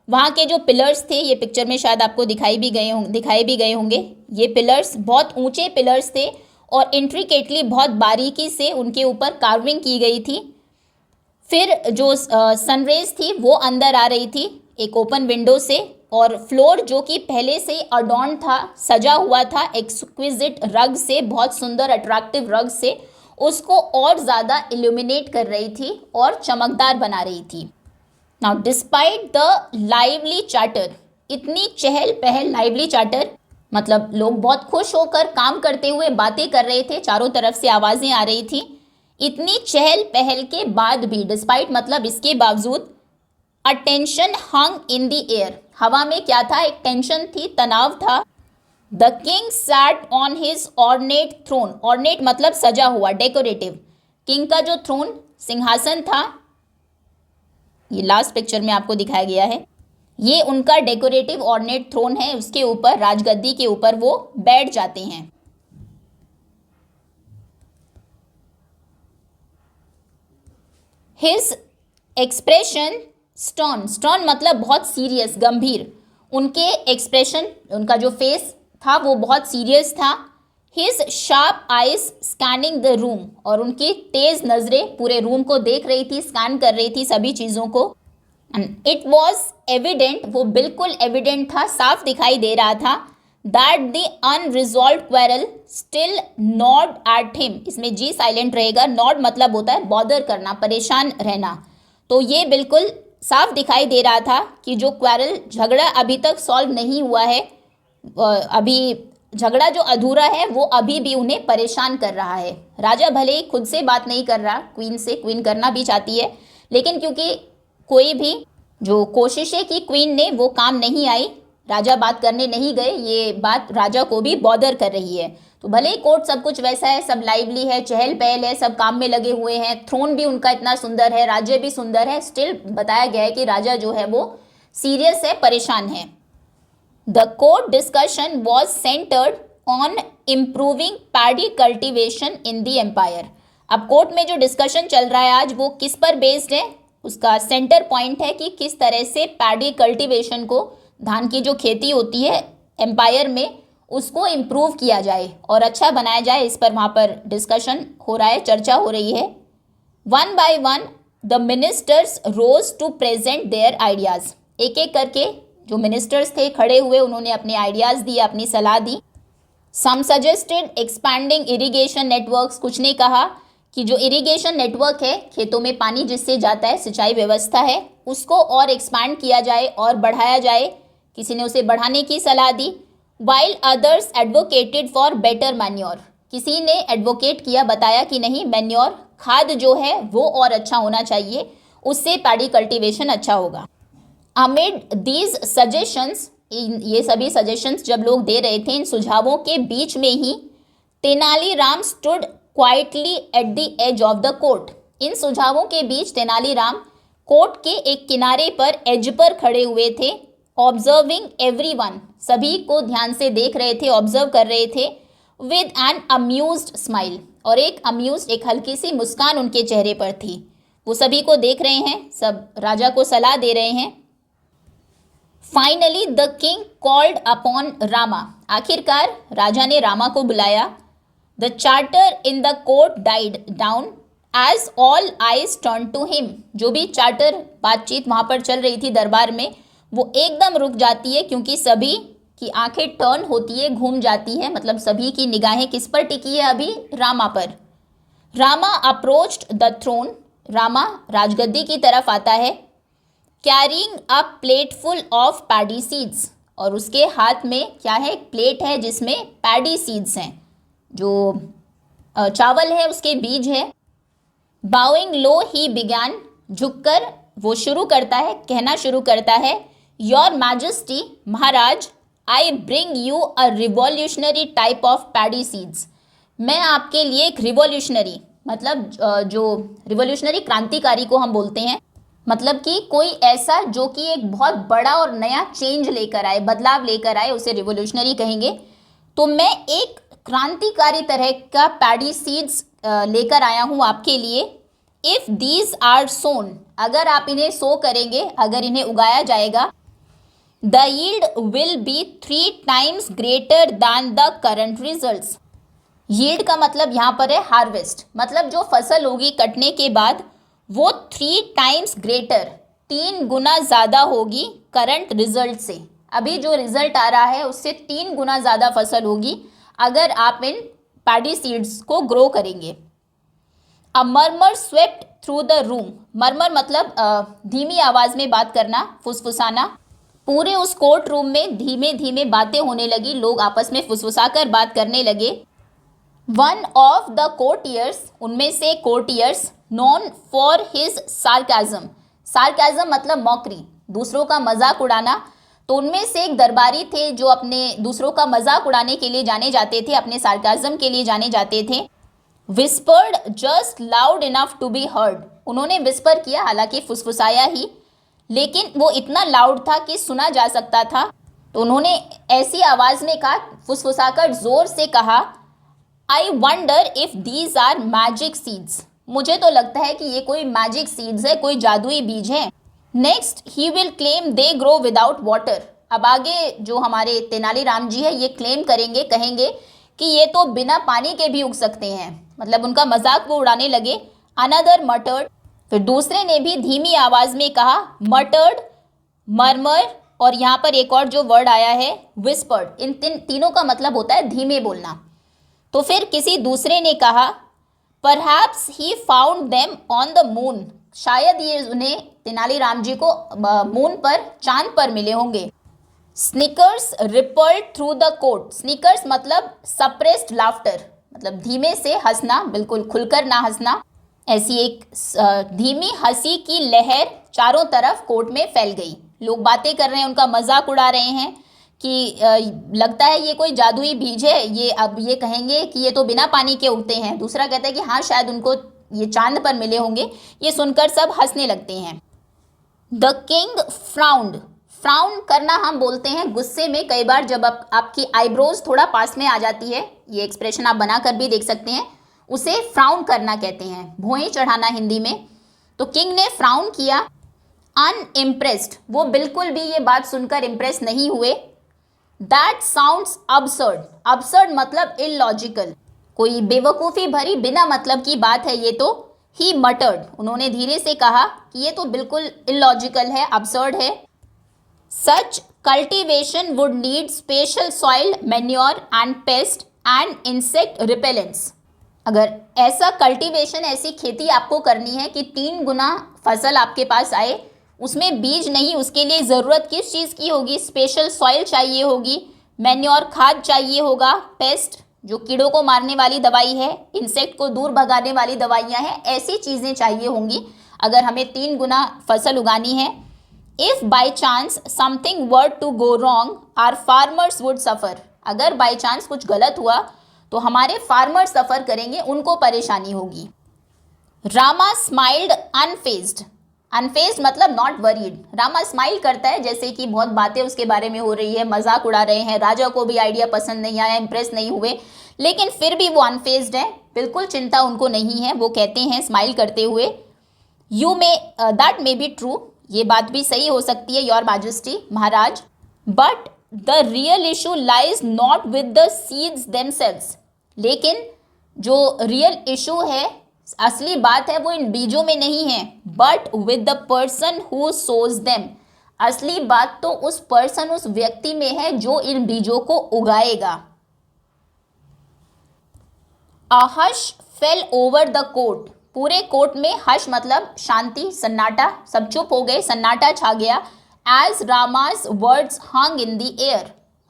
Speaker 1: वहाँ के जो पिलर्स थे, ये पिक्चर में शायद आपको दिखाई भी गए होंगे। ये पिलर्स बहुत ऊंचे पिलर्स थे और इंट्रिकेटली बहुत बारीकी से उनके ऊपर कार्विंग की गई थी। फिर जो सनरेज थी वो अंदर आ रही थी एक ओपन विंडो से, और फ्लोर जो कि पहले से अडॉर्न था, सजा हुआ था एक्सक्विजिट रग से, बहुत सुंदर अट्रैक्टिव रग से, उसको और ज़्यादा इल्यूमिनेट कर रही थी और चमकदार बना रही थी। Now despite the lively charter, इतनी चहल पहल, लाइवली चाटर मतलब लोग बहुत खुश होकर काम करते हुए बातें कर रहे थे, चारों तरफ से आवाज़ें आ रही थी। इतनी चहल पहल के बाद भी, डिस्पाइट मतलब इसके बावजूद, attention hung in the air, हवा में क्या था, एक टेंशन थी, तनाव था। The king sat on his ornate throne, ornate मतलब सजा हुआ, डेकोरेटिव। किंग का जो थ्रोन, सिंहासन था, ये लास्ट पिक्चर में आपको दिखाया गया है, ये उनका डेकोरेटिव ऑर्नेट थ्रोन है, उसके ऊपर, राजगद्दी के ऊपर वो बैठ जाते हैं। हिज एक्सप्रेशन स्टर्न, स्टर्न मतलब बहुत सीरियस, गंभीर। उनके एक्सप्रेशन, उनका जो फेस था वो बहुत सीरियस था। His sharp eyes scanning the room, और उनकी तेज नज़रें पूरे रूम को देख रही थी, स्कैन कर रही थी सभी चीज़ों को। एंड इट वॉज एविडेंट, वो बिल्कुल एविडेंट था, साफ दिखाई दे रहा था, that the unresolved quarrel still gnawed at him, इसमें जी साइलेंट रहेगा। नॉड मतलब होता है बॉदर करना, परेशान रहना। तो ये बिल्कुल साफ दिखाई दे रहा था कि जो क्वेरल, झगड़ा अभी तक सॉल्व नहीं हुआ है, अभी झगड़ा जो अधूरा है वो अभी भी उन्हें परेशान कर रहा है। राजा भले ही खुद से बात नहीं कर रहा क्वीन से, क्वीन करना भी चाहती है, लेकिन क्योंकि कोई भी जो कोशिशें की क्वीन ने वो काम नहीं आई, राजा बात करने नहीं गए, ये बात राजा को भी बॉदर कर रही है। तो भले ही कोर्ट सब कुछ वैसा है, सब लाइवली है, चहल पहल है, सब काम में लगे हुए हैं, थ्रोन भी उनका इतना सुंदर है, राज्य भी सुंदर है, स्टिल बताया गया है कि राजा जो है वो सीरियस है, परेशान है। The court discussion was centred on improving paddy cultivation in the empire. अब कोर्ट में जो डिस्कशन चल रहा है आज वो किस पर बेस्ड है, उसका सेंटर पॉइंट है कि किस तरह से पैडी कल्टिवेशन को, धान की जो खेती होती है एम्पायर में, उसको इम्प्रूव किया जाए और अच्छा बनाया जाए, इस पर वहाँ पर डिस्कशन हो रहा है, चर्चा हो रही है। One by one the ministers rose to present their ideas, एक एक करके जो मिनिस्टर्स थे खड़े हुए, उन्होंने अपने आइडियाज़ दिए, अपनी सलाह दी। सम सजेस्टेड एक्सपैंडिंग इरिगेशन नेटवर्क्स, कुछ ने कहा कि जो इरिगेशन नेटवर्क है, खेतों में पानी जिससे जाता है, सिंचाई व्यवस्था है, उसको और एक्सपैंड किया जाए और बढ़ाया जाए, किसी ने उसे बढ़ाने की सलाह दी। While others advocated for better manure, किसी ने एडवोकेट किया, बताया कि नहीं, मैन्योर, खाद जो है वो और अच्छा होना चाहिए, उससे पैडी कल्टीवेशन अच्छा होगा। अमिड दीज सजेशंस, ये सभी सजेशंस जब लोग दे रहे थे, इन सुझावों के बीच में ही Tenaliram stood quietly at the edge of the court, इन सुझावों के बीच तेनालीराम कोर्ट के एक किनारे पर, एज पर खड़े हुए थे। ऑब्जर्विंग एवरीवन, सभी को ध्यान से देख रहे थे, ऑब्जर्व कर रहे थे। विद एन अम्यूज्ड स्माइल, और एक अम्यूज्ड, एक हल्की सी मुस्कान उनके चेहरे पर थी। वो सभी को देख रहे हैं, सब राजा को सलाह दे रहे हैं। Finally the king called upon Rama, आखिरकार राजा ने रामा को बुलाया। The chatter in the court died down as all eyes turn to him, जो भी चार्टर बातचीत वहाँ पर चल रही थी दरबार में, वो एकदम रुक जाती है क्योंकि सभी की आंखें टर्न होती है, घूम जाती है, मतलब सभी की निगाहें किस पर टिकी है अभी? रामा पर। Rama approached the throne, Rama राजगद्दी की तरफ आता है। Carrying a plateful of paddy seeds, और उसके हाथ में क्या है? एक प्लेट है जिसमें पैडी सीड्स हैं, जो चावल है उसके बीज है। बाउइंग लो ही बिगैन, झुककर वो शुरू करता है, कहना शुरू करता है, your majesty, Maharaj, I bring you a revolutionary type of paddy seeds, मैं आपके लिए एक रिवॉल्यूशनरी, मतलब जो रिवॉल्यूशनरी क्रांतिकारी को हम बोलते हैं, मतलब कि कोई ऐसा जो कि एक बहुत बड़ा और नया चेंज लेकर आए, बदलाव लेकर आए, उसे रिवॉल्यूशनरी कहेंगे। तो मैं एक क्रांतिकारी तरह का पैडी सीड्स लेकर आया हूँ आपके लिए। इफ़ दीज आर सोन, अगर आप इन्हें सो करेंगे, अगर इन्हें उगाया जाएगा, the yield will be 3 times greater than the current results. Yield का मतलब यहाँ पर है हार्वेस्ट, मतलब जो फसल होगी कटने के बाद वो 3 times ग्रेटर, 3 गुना ज़्यादा होगी करंट रिजल्ट से। अभी जो रिजल्ट आ रहा है उससे 3 गुना ज़्यादा फसल होगी अगर आप इन पैडी सीड्स को ग्रो करेंगे। A murmur swept through the room, murmur मतलब धीमी आवाज़ में बात करना, फुसफुसाना। पूरे उस कोर्ट रूम में धीमे धीमे बातें होने लगी, लोग आपस में फुसफुसाकर बात करने लगे। वन ऑफ द कोर्टियर्स, उनमें से courtiers, known for his sarcasm, sarcasm मतलब मौकरी, दूसरों का मजाक उड़ाना। तो उनमें से एक दरबारी थे जो अपने दूसरों का मजाक उड़ाने के लिए जाने जाते थे, अपने सार्काज़म के लिए जाने जाते थे। Whispered just loud enough to be heard, उन्होंने विस्पर किया, हालांकि फुसफुसाया ही, लेकिन वो इतना लाउड था कि सुना जा सकता था। तो उन्होंने ऐसी आवाज़ में कहा, फुसफुसाकर ज़ोर से कहा, I wonder if these are magic seeds, मुझे तो लगता है कि ये कोई मैजिक सीड्स है, कोई जादुई बीज है। Next he will claim they grow without water, अब आगे जो हमारे तेनालीराम जी है ये क्लेम करेंगे, कहेंगे कि ये तो बिना पानी के भी उग सकते हैं, मतलब उनका मजाक वो उड़ाने लगे। अनदर मटर्ड, फिर दूसरे ने भी धीमी आवाज़ में कहा, मटर्ड, मरमर, और यहाँ पर एक और जो वर्ड आया है विस्पर्ड, इन तीनों का मतलब होता है धीमे बोलना। तो फिर किसी दूसरे ने कहा, perhaps he found them on the moon, शायद ये उन्हें तेनालीराम जी को मून पर, चांद पर मिले होंगे। Sniggers rippled through the court, sniggers मतलब सप्रेस्ड लाफ्टर, मतलब धीमे से हंसना, बिल्कुल खुलकर ना हंसना। ऐसी एक धीमी हंसी की लहर चारों तरफ कोर्ट में फैल गई, लोग बातें कर रहे हैं, उनका मजाक उड़ा रहे हैं कि लगता है ये कोई जादुई बीज है, ये अब ये कहेंगे कि ये तो बिना पानी के उगते हैं। दूसरा कहता है कि हाँ शायद उनको ये चांद पर मिले होंगे। ये सुनकर सब हंसने लगते हैं। द किंग फ्राउंड, फ्राउन करना हम बोलते हैं गुस्से में, कई बार जब आपकी आईब्रोज थोड़ा पास में आ जाती है, ये एक्सप्रेशन आप बनाकर भी देख सकते हैं, उसे फ्राउन करना कहते हैं, भौहें चढ़ाना हिंदी में। तो किंग ने फ्राउन किया। अनइम्प्रेस्ड, वो बिल्कुल भी ये बात सुनकर इम्प्रेस नहीं हुए। दैट साउंड्स अबसर्ड, अबसर्ड मतलब इलॉजिकल, कोई बेवकूफ़ी भरी बिना मतलब की बात है ये तो। ही मटर्ड, उन्होंने धीरे से कहा कि ये तो बिल्कुल इलॉजिकल है, अबसर्ड है। Such cultivation would need special soil, manure and pest and insect repellents, अगर ऐसा कल्टीवेशन, ऐसी खेती आपको करनी है कि 3 गुना फसल आपके पास आए, उसमें बीज नहीं, उसके लिए ज़रूरत किस चीज़ की होगी? स्पेशल सॉइल चाहिए होगी, मैन्योर खाद चाहिए होगा, पेस्ट जो कीड़ों को मारने वाली दवाई है, इंसेक्ट को दूर भगाने वाली दवाइयाँ हैं, ऐसी चीज़ें चाहिए होंगी अगर हमें 3 गुना फसल उगानी है। If by chance something were to go wrong our farmers would suffer, अगर बाई चांस कुछ गलत हुआ तो हमारे फार्मर सफ़र करेंगे, उनको परेशानी होगी। रामा स्माइल्ड अनफेज्ड, अनफेज्ड मतलब नॉट वरीड, रामा स्माइल करता है जैसे कि बहुत बातें उसके बारे में हो रही है, मजाक उड़ा रहे हैं, राजा को भी आइडिया पसंद नहीं आया, इंप्रेस नहीं हुए, लेकिन फिर भी वो अनफेज्ड है, बिल्कुल चिंता उनको नहीं है। वो कहते हैं स्माइल करते हुए, you may that may be true, ये बात भी सही हो सकती है your majesty, Maharaj, but the real issue lies not with the seeds themselves, लेकिन जो रियल इशू है, असली बात है, वो इन बीजों में नहीं है, but with the person who shows them, असली बात तो उस पर्सन, उस व्यक्ति में है जो इन बीजों को उगाएगा। A hush fell over the court, पूरे कोर्ट में हश मतलब शांति, सन्नाटा, सब चुप हो गए, सन्नाटा छा गया। As Rama's words hung in the air,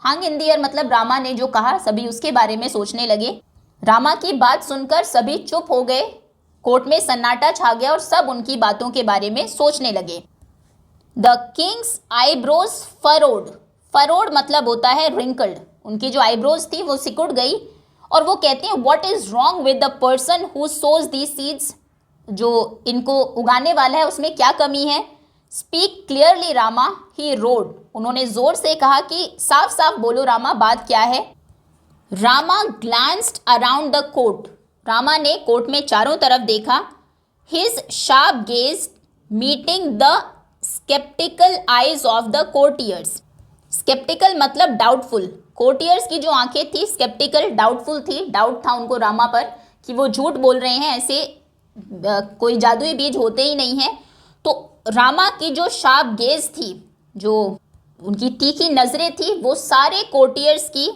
Speaker 1: hung in the air मतलब रामा ने जो कहा सभी उसके बारे में सोचने लगे। रामा की बात सुनकर सभी चुप हो गए, कोर्ट में सन्नाटा छा गया और सब उनकी बातों के बारे में सोचने लगे। The king's eyebrows furrowed, furrowed मतलब होता है wrinkled, उनकी जो आईब्रोज थी वो सिकुड़ गई और वो कहते हैं what is wrong with the person who shows the seeds, जो इनको उगाने वाला है उसमें क्या कमी है। स्पीक क्लियरली रामा, ही रोड, उन्होंने जोर से कहा कि साफ साफ बोलो रामा, बात क्या है। Rama glanced around the court, Rama ने कोर्ट में चारों तरफ देखा। His sharp gaze meeting the sceptical eyes of the courtiers, sceptical मतलब डाउटफुल, कोर्टियर्स की जो आंखें थी स्केप्टिकल, डाउटफुल थी, डाउट था उनको रामा पर कि वो झूठ बोल रहे हैं, ऐसे कोई जादुई बीज होते ही नहीं हैं। तो रामा की जो शार्प गेज थी, जो उनकी तीखी नज़रें थी, वो सारे कोर्टियर्स की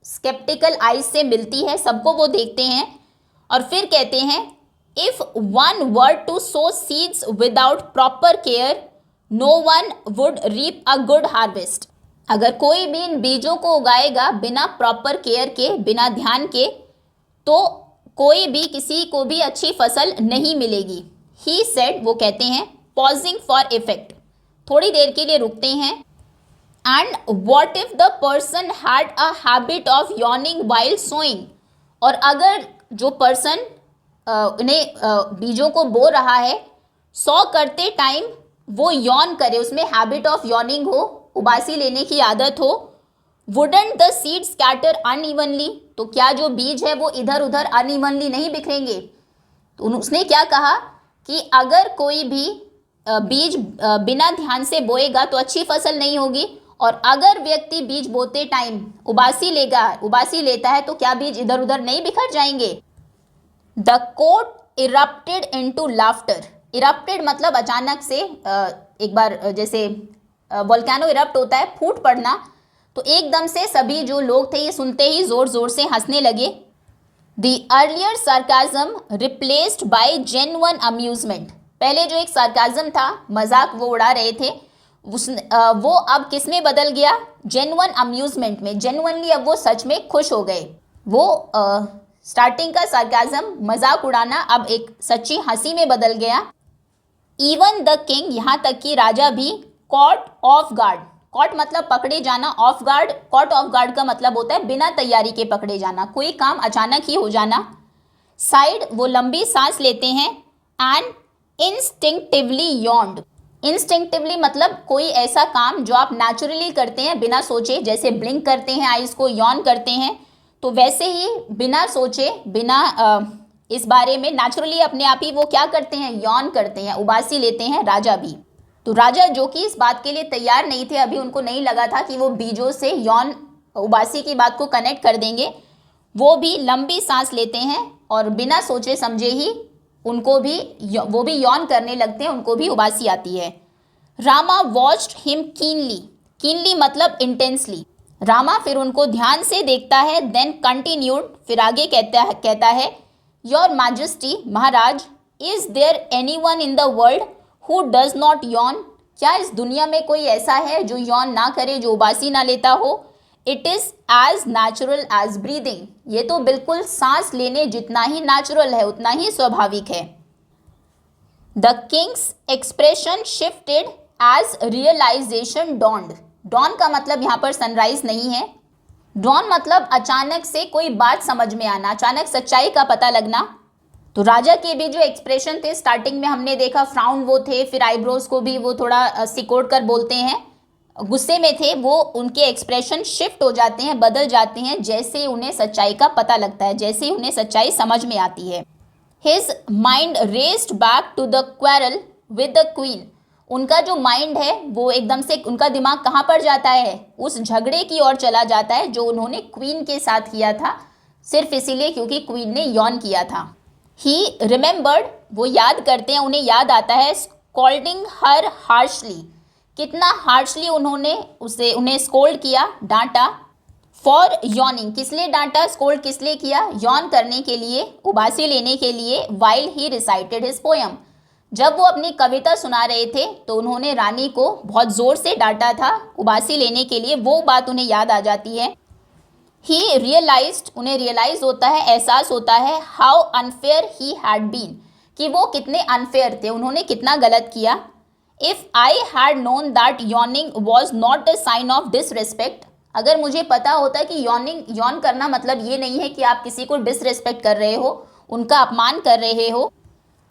Speaker 1: स्केप्टिकल आइज से मिलती है, सबको वो देखते हैं और फिर कहते हैं if one were to sow seeds without proper care no one would reap a good harvest, अगर कोई भी इन बीजों को उगाएगा बिना प्रॉपर केयर के, बिना ध्यान के, तो कोई भी किसी को भी अच्छी फसल नहीं मिलेगी। ही सेड, वो कहते हैं, पॉजिंग फॉर इफेक्ट, थोड़ी देर के लिए रुकते हैं। And what if the person had a habit of yawning while sowing, और अगर जो पर्सन उन्हें बीजों को बो रहा है, सो करते टाइम वो यॉन करे, उसमें हैबिट ऑफ यॉर्निंग हो, उबासी लेने की आदत हो। Wouldn't the seed scatter unevenly, तो क्या जो बीज है वो इधर उधर अनइवनली नहीं बिखरेंगे। तो उसने क्या कहा कि अगर कोई भी बीज बिना ध्यान से बोएगा तो अच्छी फसल नहीं होगी, और अगर व्यक्ति बीज बोते टाइम उबासी लेता है तो क्या बीज इधर उधर नहीं बिखर जाएंगे। The court erupted into laughter, erupted मतलब अचानक से, एक बार जैसे वोल्केनो इरप्ट होता है, फूट पड़ना, तो एकदम से सभी जो लोग थे ये सुनते ही जोर जोर से हंसने लगे। The earlier sarcasm replaced by genuine amusement, पहले जो एक सार्काज्म था, मजाक वो उड़ा रहे थे, वो अब किस में बदल गया, जेन्युइन अम्यूजमेंट में, जेन्युइनली अब वो सच में खुश हो गए। वो स्टार्टिंग का सार्काज्म, मजाक उड़ाना, अब एक सच्ची हंसी में बदल गया। इवन द किंग, यहाँ तक कि राजा भी, कॉट ऑफ गार्ड, कॉट मतलब पकड़े जाना, off guard, caught off guard का मतलब होता है बिना तैयारी के पकड़े जाना, कोई काम अचानक ही हो जाना। साइड, वो लंबी सांस लेते हैं। एंड इंस्टिंक्टिवली यॉन्ड, इंस्टिंक्टिवली मतलब कोई ऐसा काम जो आप नेचुरली करते हैं बिना सोचे, जैसे ब्लिंक करते हैं आइज को, यॉन करते हैं, तो वैसे ही बिना सोचे, बिना इस बारे में नेचुरली अपने आप ही वो क्या करते हैं, यॉन करते हैं, उबासी लेते हैं राजा भी। तो राजा जो कि इस बात के लिए तैयार नहीं थे, अभी उनको नहीं लगा था कि वो बीजों से यौन उबासी की बात को कनेक्ट कर देंगे, वो भी लंबी सांस लेते हैं और बिना सोचे समझे ही वो भी यौन करने लगते हैं, उनको भी उबासी आती है। Rama watched him keenly, keenly मतलब इंटेंसली, रामा फिर उनको ध्यान से देखता है। देन कंटिन्यूड, फिर आगे कहता है योर मैजेस्टी, महाराज, is there anyone in the world who does not yawn, क्या इस दुनिया में कोई ऐसा है जो यौन ना करे, जो उबासी ना लेता हो। It is as natural as breathing, ये तो बिल्कुल सांस लेने जितना ही नेचुरल है, उतना ही स्वाभाविक है। The king's expression shifted as realisation dawned, dawn का मतलब यहाँ पर सनराइज नहीं है, डॉन मतलब अचानक से कोई बात समझ में आना, अचानक सच्चाई का पता लगना। तो राजा के भी जो एक्सप्रेशन थे, स्टार्टिंग में हमने देखा फ्राउन वो थे, फिर आईब्रोज को भी वो थोड़ा सिकोड़ कर बोलते हैं, गुस्से में थे, वो उनके एक्सप्रेशन शिफ्ट हो जाते हैं, बदल जाते हैं, जैसे उन्हें सच्चाई का पता लगता है, जैसे ही उन्हें सच्चाई समझ में आती है। His mind raced back to the quarrel with the queen, उनका जो माइंड है वो एकदम से, उनका दिमाग कहाँ पर जाता है, उस झगड़े की ओर चला जाता है जो उन्होंने क्वीन के साथ किया था, सिर्फ इसीलिए क्योंकि क्वीन ने यॉन किया था। ही रिमेंबर्ड, वो याद करते हैं, उन्हें याद आता है, स्कॉल्डिंग हर हार्शली, कितना हार्शली उन्हें स्कोल्ड किया, डांटा। फॉर यॉनिंग, किस लिए डांटा, स्कोल्ड किस लिए किया, यॉन करने के लिए, उबासी लेने के लिए। While he recited his poem, जब वो अपनी कविता सुना रहे थे तो उन्होंने रानी को बहुत ज़ोर से डांटा था उबासी लेने के लिए, वो बात उन्हें याद आ जाती है। ही रियलाइज्ड, उन्हें रियलाइज होता है, एहसास होता है, how unfair he had been, कि वो कितने अनफेयर थे, उन्होंने कितना गलत किया। If I had known that yawning was not a sign of disrespect, अगर मुझे पता होता कि यॉन करना मतलब ये नहीं है कि आप किसी को डिसरिस्पेक्ट कर रहे हो, उनका अपमान कर रहे हो।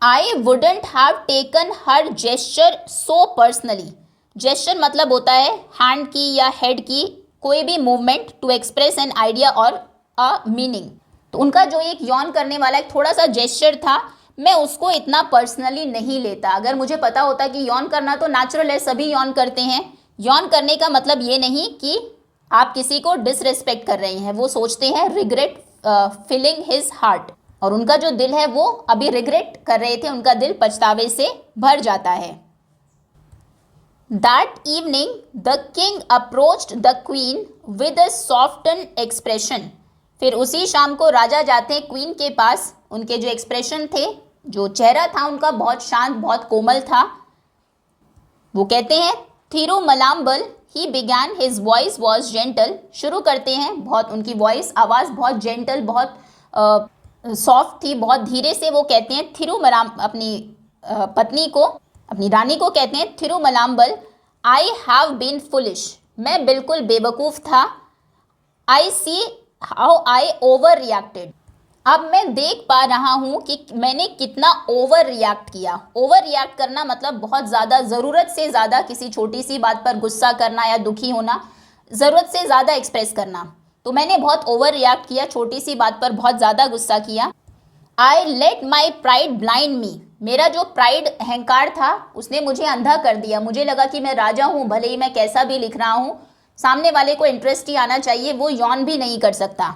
Speaker 1: I wouldn't have taken her gesture so personally, gesture मतलब होता है हैंड की या हेड की कोई भी movement to express an idea or a meaning. तो उनका जो एक यॉन करने वाला एक थोड़ा सा जेस्चर था, मैं उसको इतना पर्सनली नहीं लेता। अगर मुझे पता होता कि यॉन करना तो नेचुरल है, सभी यॉन करते हैं, यॉन करने का मतलब ये नहीं कि आप किसी को डिसरिस्पेक्ट कर रहे हैं। वो सोचते हैं रिग्रेट फिलिंग हिज हार्ट, और उनका जो दिल है वो अभी रिग्रेट कर रहे थे, उनका दिल पछतावे से भर जाता है। That evening the king approached the queen with a soften expression, फिर उसी शाम को राजा जाते हैं क्वीन के पास, उनके जो एक्सप्रेशन थे, जो चेहरा था उनका बहुत शांत, बहुत कोमल था। वो कहते हैं Thirumalambal, he began, his voice was gentle, शुरू करते हैं, बहुत उनकी वॉइस, आवाज़ बहुत जेंटल, बहुत सॉफ्ट थी, बहुत धीरे से वो कहते हैं थिरुमलाम, अपनी पत्नी को, अपनी रानी को कहते हैं Thirumalambal, I have been foolish, मैं बिल्कुल बेवकूफ़ था। I see how I overreacted, अब मैं देख पा रहा हूँ कि मैंने कितना ओवर रिएक्ट किया। ओवर रिएक्ट करना मतलब बहुत ज़्यादा, ज़रूरत से ज़्यादा किसी छोटी सी बात पर गुस्सा करना या दुखी होना, ज़रूरत से ज़्यादा एक्सप्रेस करना। तो मैंने बहुत ओवर रिएक्ट किया, छोटी सी बात पर बहुत ज़्यादा गुस्सा किया। I let my pride blind me, मेरा जो प्राइड, अहंकार था, उसने मुझे अंधा कर दिया। मुझे लगा कि मैं राजा हूँ, भले ही मैं कैसा भी लिख रहा हूँ, सामने वाले को इंटरेस्ट ही आना चाहिए, वो यॉन भी नहीं कर सकता।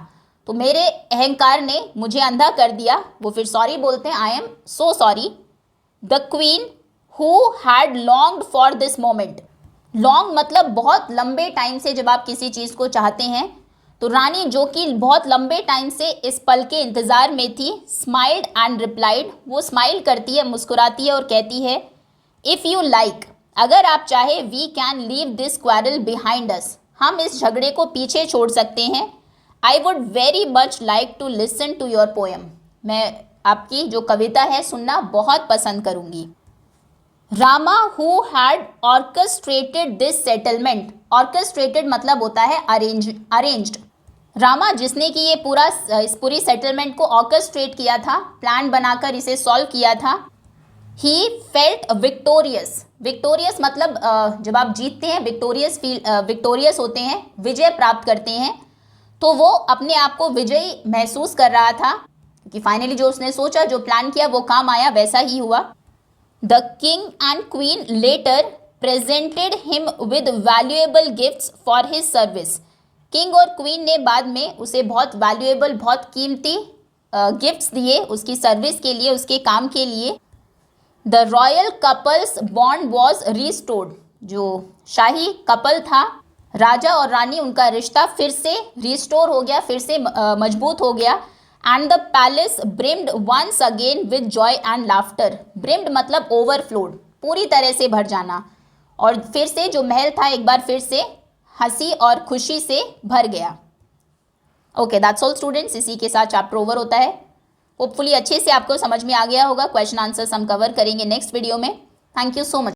Speaker 1: तो मेरे अहंकार ने मुझे अंधा कर दिया। वो फिर सॉरी बोलते हैं, I am so sorry. The queen who had longed for this moment, long मतलब बहुत लंबे टाइम से, जब आप किसी चीज़ को चाहते हैं, तो रानी जो कि बहुत लंबे टाइम से इस पल के इंतज़ार में थी, स्माइल्ड एंड रिप्लाइड, वो स्माइल करती है, मुस्कुराती है और कहती है, इफ़ यू लाइक, अगर आप चाहे, we can leave this quarrel behind us, हम इस झगड़े को पीछे छोड़ सकते हैं। I would very much like to listen to your poem, मैं आपकी जो कविता है सुनना बहुत पसंद करूँगी। Rama who had orchestrated this settlement, orchestrated मतलब होता है अरेंज्ड, रामा जिसने कि ये इस पूरी सेटलमेंट को ऑर्केस्ट्रेट किया था, प्लान बनाकर इसे सॉल्व किया था। ही फेल्ट विक्टोरियस, विक्टोरियस मतलब जब आप जीतते हैं, विक्टोरियस होते हैं, विजय प्राप्त करते हैं, तो वो अपने आप को विजयी महसूस कर रहा था, कि फाइनली जो उसने सोचा, जो प्लान किया, वो काम आया, वैसा ही हुआ। The king and queen later presented him with valuable gifts for his service, king और क्वीन ने बाद में उसे बहुत वैल्यूएबल, बहुत कीमती गिफ्ट्स दिए उसकी सर्विस के लिए, उसके काम के लिए। The royal couples bond was restored, जो शाही कपल था, राजा और रानी, उनका रिश्ता फिर से रिस्टोर हो गया, फिर से मजबूत हो गया। And the palace brimmed once again with joy and laughter, brimmed मतलब ओवरफ्लोड, पूरी तरह से भर जाना, और फिर से जो महल था एक बार फिर से हंसी और खुशी से भर गया। ओके, दैट्स ऑल स्टूडेंट्स, इसी के साथ चैप्टर ओवर होता है। होपफुली अच्छे से आपको समझ में आ गया होगा। क्वेश्चन आंसर्स हम कवर करेंगे नेक्स्ट वीडियो में। Thank you so much.